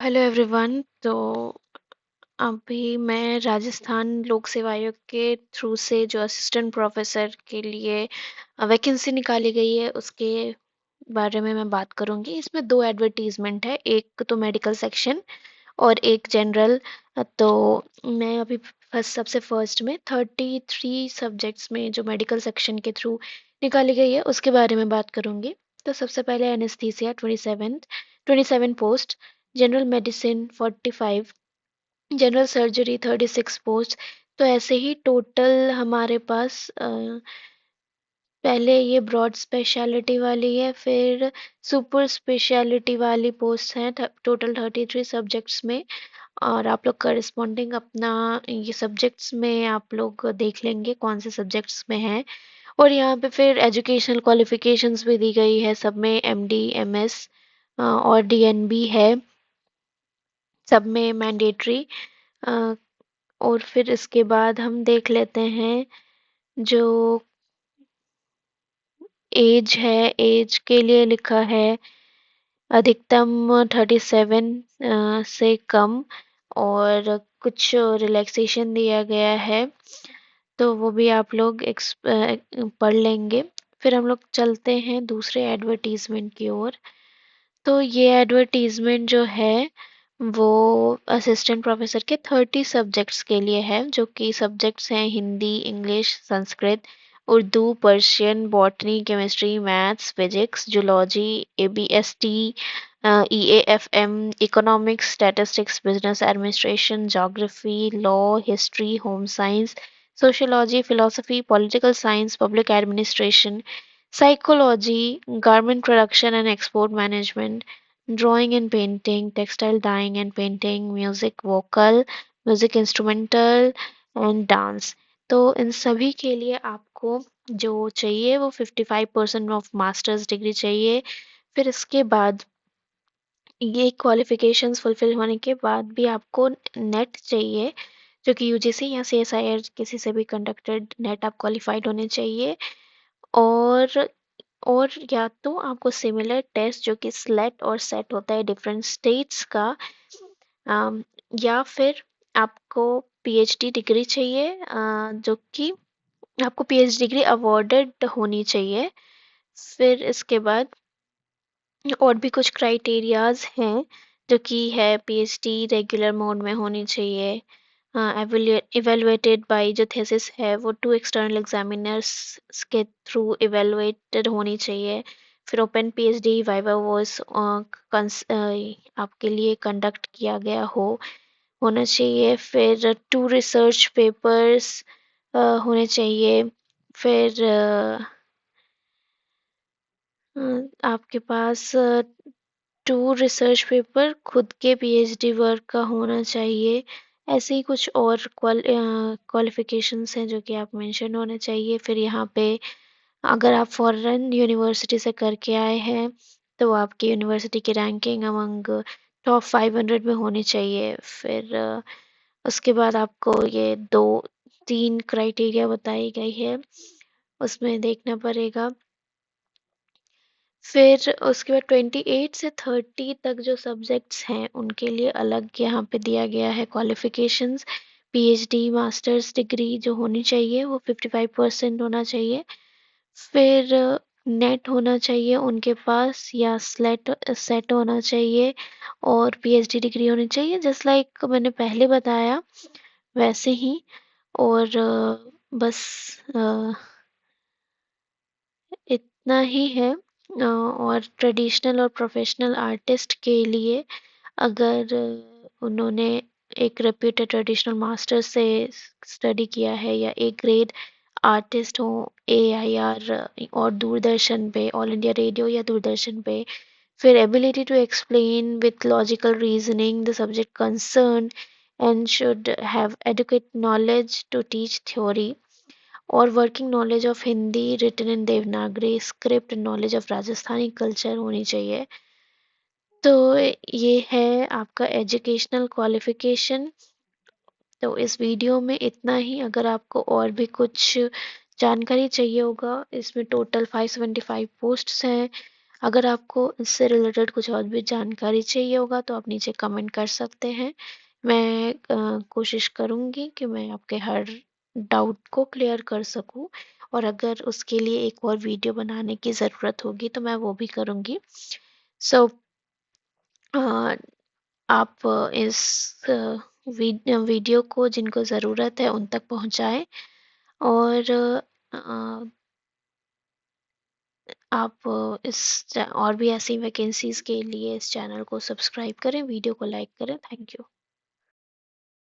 Hello everyone. तो अभी मैं राजस्थान लोक सेवा आयोग के थ्रू से जो असिस्टेंट प्रोफेसर के लिए वैकेंसी निकाली गई है उसके बारे में मैं बात करूंगी। इसमें दो एडवर्टीजमेंट है, एक तो मेडिकल सेक्शन और एक जनरल। तो मैं अभी सबसे फर्स्ट में 33 सब्जेक्ट्स में जो मेडिकल सेक्शन के थ्रू निकाली गई है उसके बारे में बात करूंगी। तो सबसे पहले anaesthesia 27 post, general medicine 45, general surgery 36 post. तो ऐसे ही टोटल हमारे पास पहले ये ब्रॉड स्पेशलिटी वाली है, फिर सुपर स्पेशलिटी वाली पोस्ट हैं टोटल 33 सब्जेक्ट्स में। और आप लोग करस्पॉन्डिंग अपना ये सब्जेक्ट्स में आप लोग देख लेंगे कौन से सब्जेक्ट्स में है। और यहाँ पे फिर एजुकेशनल क्वालिफिकेशंस भी दी गई है, सब में एमडी एमएस और डीएनबी है, सब में मैंडेटरी। और फिर इसके बाद हम देख लेते हैं जो एज है। एज के लिए लिखा है अधिकतम 37 से कम, और कुछ रिलैक्सेशन दिया गया है, तो वो भी आप लोग पढ़ लेंगे। फिर हम लोग चलते हैं दूसरे एडवर्टीजमेंट की ओर। तो ये एडवर्टीजमेंट जो है वो असिस्टेंट प्रोफेसर के 30 सब्जेक्ट्स के लिए है, जो कि सब्जेक्ट्स हैं Hindi, English, Sanskrit, Urdu, Persian, botany, chemistry, maths, physics, zoology, ABST, EAFM, economics, statistics, business administration, geography, law, history, home science, sociology, philosophy, political science, public administration, psychology, garment production and export management, drawing and painting, textile dyeing and painting, music vocal, music instrumental and dance। तो इन सभी के लिए आपको जो चाहिए वो 55% of masters degree चाहिए। फिर इसके बाद ये क्वालिफिकेशंस फुलफिल होने के बाद भी आपको नेट चाहिए, जो कि यूजीसी या सीएसआईआर किसी से भी कंडक्टेड नेट आप क्वालिफाइड होने चाहिए। और और या तो आपको सिमिलर टेस्ट जो कि स्लेट और सेट होता है डिफरेंट स्टेट्स का, अम, या फिर आपको पीएचडी डिग्री चाहिए, जो कि आपको पीएचडी डिग्री अवॉर्डेड होनी चाहिए। फिर इसके बाद और भी कुछ क्राइटेरियाज हैं, जो कि है पीएचडी रेगुलर मोड में होनी चाहिए, इवेलुएटेड बाय जो थीसिस है वो 2 एक्सटर्नल एग्जामिनर्स के थ्रू इवेलुएटेड होनी चाहिए। फिर ओपन पीएचडी वाइवा वॉइस आपके लिए कंडक्ट किया गया होना चाहिए। फिर 2 रिसर्च पेपर्स होने चाहिए। फिर आपके पास 2 रिसर्च पेपर खुद के पीएचडी वर्क का होना चाहिए। ऐसे ही कुछ और क्वालिफिकेशंस हैं जो कि आप मेंशन होने चाहिए। फिर यहाँ पे अगर आप फॉरेन यूनिवर्सिटी से करके आए हैं तो आपकी यूनिवर्सिटी की रैंकिंग अमंग टॉप 500 में होनी चाहिए। फिर उसके बाद आपको ये 2-3 क्राइटेरिया बताई गई है, उसमें देखना पड़ेगा। फिर उसके बाद 28 से 30 तक जो सब्जेक्ट्स हैं उनके लिए अलग यहाँ पे दिया गया है क्वालिफिकेशंस। पीएचडी मास्टर्स डिग्री जो होनी चाहिए वो 55% होना चाहिए। फिर नेट होना चाहिए उनके पास, या स्लेट सेट होना चाहिए, और पीएचडी डिग्री होनी चाहिए, जस्ट लाइक मैंने पहले बताया वैसे ही। और बस अ, इतना ही है। और ट्रेडिशनल और प्रोफेशनल आर्टिस्ट के लिए अगर उन्होंने एक रेप्यूटेड ट्रेडिशनल मास्टर से स्टडी किया है, या एक ग्रेड आर्टिस्ट हो एआईआर और दूरदर्शन पे, ऑल इंडिया रेडियो या दूरदर्शन पे। फिर ability to explain with logical reasoning the subject concern, and should have educate knowledge to teach theory, और working knowledge of Hindi written in Devanagari script, knowledge of Rajasthani culture होनी चाहिए। तो ये है आपका एजुकेशनल क्वालिफिकेशन। तो इस वीडियो में इतना ही। अगर आपको और भी कुछ जानकारी चाहिए होगा, इसमें टोटल 575 पोस्ट्स हैं। अगर आपको इससे रिलेटेड कुछ और भी जानकारी चाहिए होगा तो आप नीचे कमेंट कर सकते हैं। मैं कोशिश करूँगी कि मैं आपके हर डाउट को क्लियर कर सकूँ, और अगर उसके लिए एक और वीडियो बनाने की ज़रूरत होगी तो मैं वो भी करूँगी। सो आप इस वीडियो को जिनको ज़रूरत है उन तक पहुँचाएँ, और आप और भी ऐसी वैकेंसीज़ के लिए इस चैनल को सब्सक्राइब करें, वीडियो को लाइक करें। Thank you.